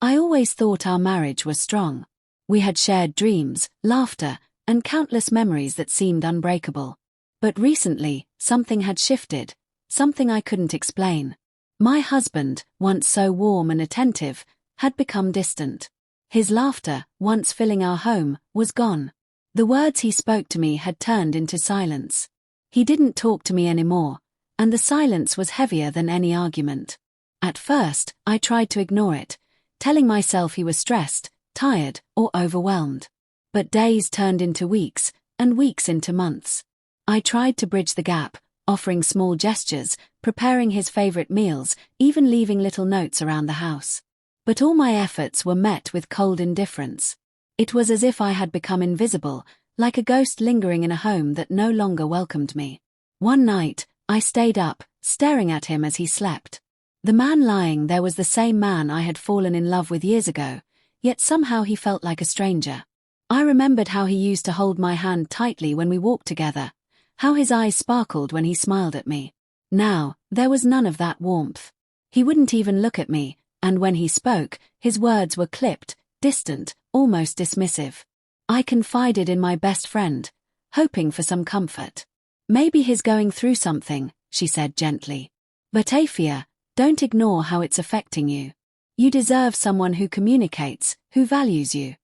I always thought our marriage was strong. We had shared dreams, laughter, and countless memories that seemed unbreakable. But recently, something had shifted, something I couldn't explain. My husband, once so warm and attentive, had become distant. His laughter, once filling our home, was gone. The words he spoke to me had turned into silence. He didn't talk to me anymore, and the silence was heavier than any argument. At first, I tried to ignore it, telling myself he was stressed, tired, or overwhelmed. But days turned into weeks, and weeks into months. I tried to bridge the gap, offering small gestures, preparing his favorite meals, even leaving little notes around the house. But all my efforts were met with cold indifference. It was as if I had become invisible, like a ghost lingering in a home that no longer welcomed me. One night, I stayed up, staring at him as he slept. The man lying there was the same man I had fallen in love with years ago, yet somehow he felt like a stranger. I remembered how he used to hold my hand tightly when we walked together, how his eyes sparkled when he smiled at me. Now, there was none of that warmth. He wouldn't even look at me, and when he spoke, his words were clipped, distant, almost dismissive. I confided in my best friend, hoping for some comfort. "Maybe he's going through something," she said gently. "But Afia, don't ignore how it's affecting you. You deserve someone who communicates, who values you."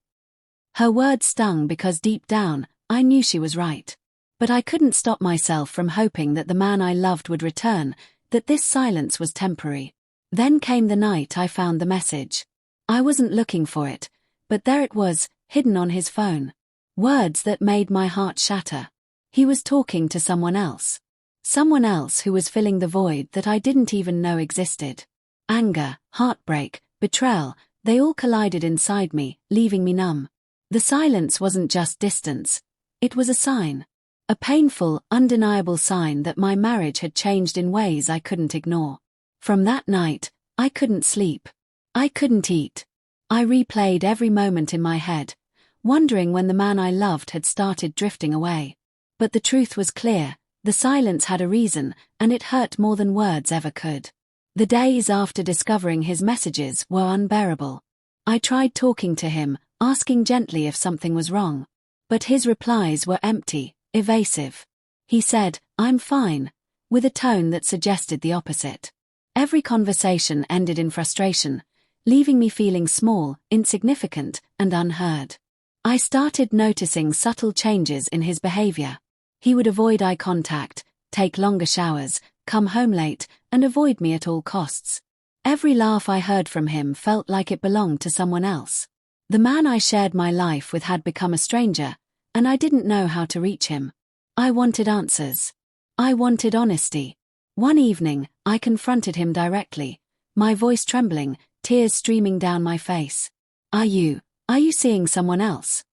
Her words stung because deep down, I knew she was right. But I couldn't stop myself from hoping that the man I loved would return, that this silence was temporary. Then came the night I found the message. I wasn't looking for it, but there it was, hidden on his phone. Words that made my heart shatter. He was talking to someone else. Someone else who was filling the void that I didn't even know existed. Anger, heartbreak, betrayal, they all collided inside me, leaving me numb. The silence wasn't just distance. It was a sign. A painful, undeniable sign that my marriage had changed in ways I couldn't ignore. From that night, I couldn't sleep. I couldn't eat. I replayed every moment in my head, wondering when the man I loved had started drifting away. But the truth was clear, the silence had a reason, and it hurt more than words ever could. The days after discovering his messages were unbearable. I tried talking to him, asking gently if something was wrong. But his replies were empty, evasive. He said, "I'm fine," with a tone that suggested the opposite. Every conversation ended in frustration, leaving me feeling small, insignificant, and unheard. I started noticing subtle changes in his behavior. He would avoid eye contact, take longer showers, come home late, and avoid me at all costs. Every laugh I heard from him felt like it belonged to someone else. The man I shared my life with had become a stranger, and I didn't know how to reach him. I wanted answers. I wanted honesty. One evening, I confronted him directly, my voice trembling, tears streaming down my face. Are you seeing someone else?"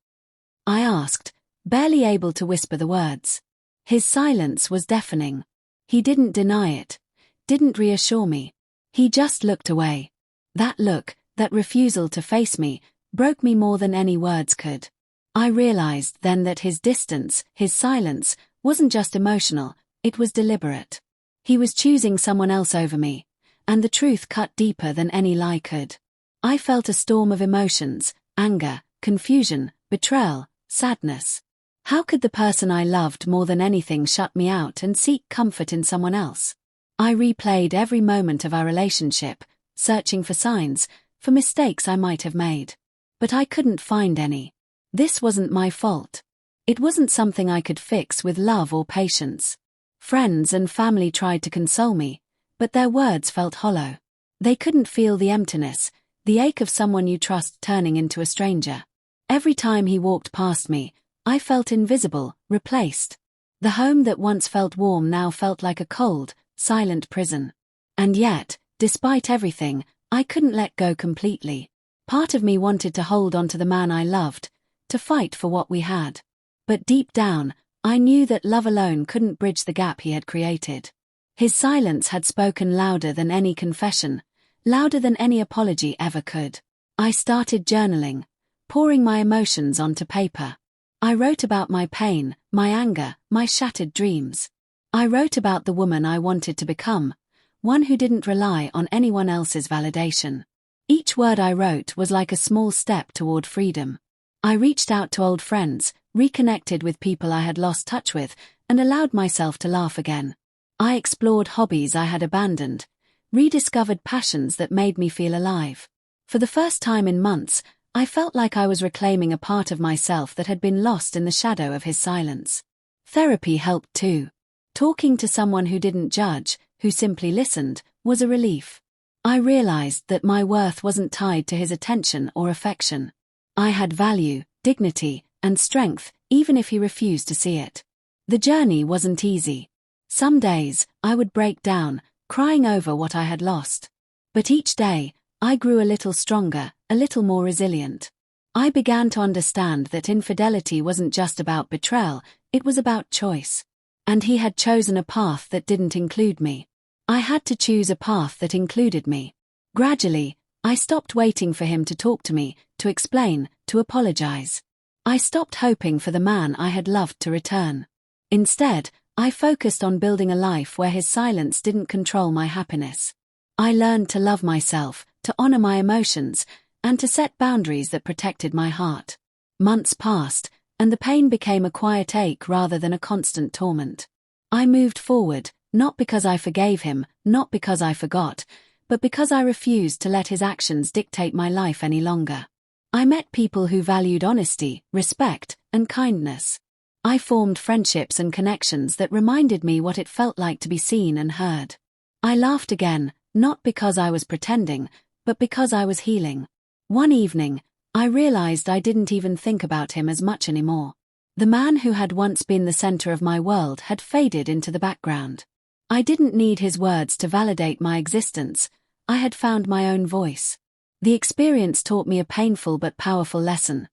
I asked, barely able to whisper the words. His silence was deafening. He didn't deny it, didn't reassure me. He just looked away. That look, that refusal to face me, broke me more than any words could. I realized then that his distance, his silence, wasn't just emotional, it was deliberate. He was choosing someone else over me, and the truth cut deeper than any lie could. I felt a storm of emotions, anger, confusion, betrayal, sadness. How could the person I loved more than anything shut me out and seek comfort in someone else? I replayed every moment of our relationship, searching for signs, for mistakes I might have made. But I couldn't find any. This wasn't my fault. It wasn't something I could fix with love or patience. Friends and family tried to console me, but their words felt hollow. They couldn't feel the emptiness, the ache of someone you trust turning into a stranger. Every time he walked past me, I felt invisible, replaced. The home that once felt warm now felt like a cold, silent prison. And yet, despite everything, I couldn't let go completely. Part of me wanted to hold on to the man I loved, to fight for what we had. But deep down, I knew that love alone couldn't bridge the gap he had created. His silence had spoken louder than any confession, louder than any apology ever could. I started journaling, pouring my emotions onto paper. I wrote about my pain, my anger, my shattered dreams. I wrote about the woman I wanted to become, one who didn't rely on anyone else's validation. Each word I wrote was like a small step toward freedom. I reached out to old friends, reconnected with people I had lost touch with, and allowed myself to laugh again. I explored hobbies I had abandoned, rediscovered passions that made me feel alive. For the first time in months, I felt like I was reclaiming a part of myself that had been lost in the shadow of his silence. Therapy helped too. Talking to someone who didn't judge, who simply listened, was a relief. I realized that my worth wasn't tied to his attention or affection. I had value, dignity, and strength, even if he refused to see it. The journey wasn't easy. Some days, I would break down, crying over what I had lost. But each day, I grew a little stronger, a little more resilient. I began to understand that infidelity wasn't just about betrayal, it was about choice. And he had chosen a path that didn't include me. I had to choose a path that included me. Gradually, I stopped waiting for him to talk to me, to explain, to apologize. I stopped hoping for the man I had loved to return. Instead, I focused on building a life where his silence didn't control my happiness. I learned to love myself, to honor my emotions, and to set boundaries that protected my heart. Months passed, and the pain became a quiet ache rather than a constant torment. I moved forward, not because I forgave him, not because I forgot, but because I refused to let his actions dictate my life any longer. I met people who valued honesty, respect, and kindness. I formed friendships and connections that reminded me what it felt like to be seen and heard. I laughed again, not because I was pretending, but because I was healing. One evening, I realized I didn't even think about him as much anymore. The man who had once been the center of my world had faded into the background. I didn't need his words to validate my existence. I had found my own voice. The experience taught me a painful but powerful lesson.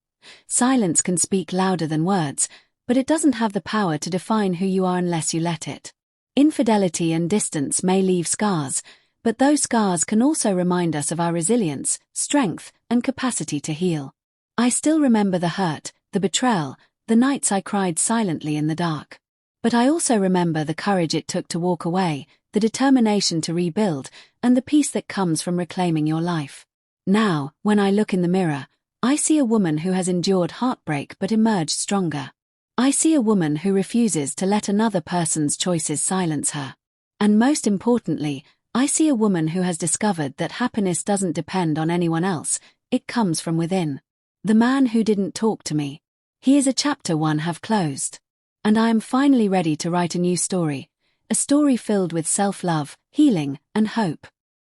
Silence can speak louder than words, but it doesn't have the power to define who you are unless you let it. Infidelity and distance may leave scars, but those scars can also remind us of our resilience, strength, and capacity to heal. I still remember the hurt, the betrayal, the nights I cried silently in the dark. But I also remember the courage it took to walk away, the determination to rebuild, and the peace that comes from reclaiming your life. Now, when I look in the mirror, I see a woman who has endured heartbreak but emerged stronger. I see a woman who refuses to let another person's choices silence her. And most importantly, I see a woman who has discovered that happiness doesn't depend on anyone else, it comes from within. The man who didn't talk to me. He is a chapter one have closed. And I am finally ready to write a new story, a story filled with self-love, healing, and hope.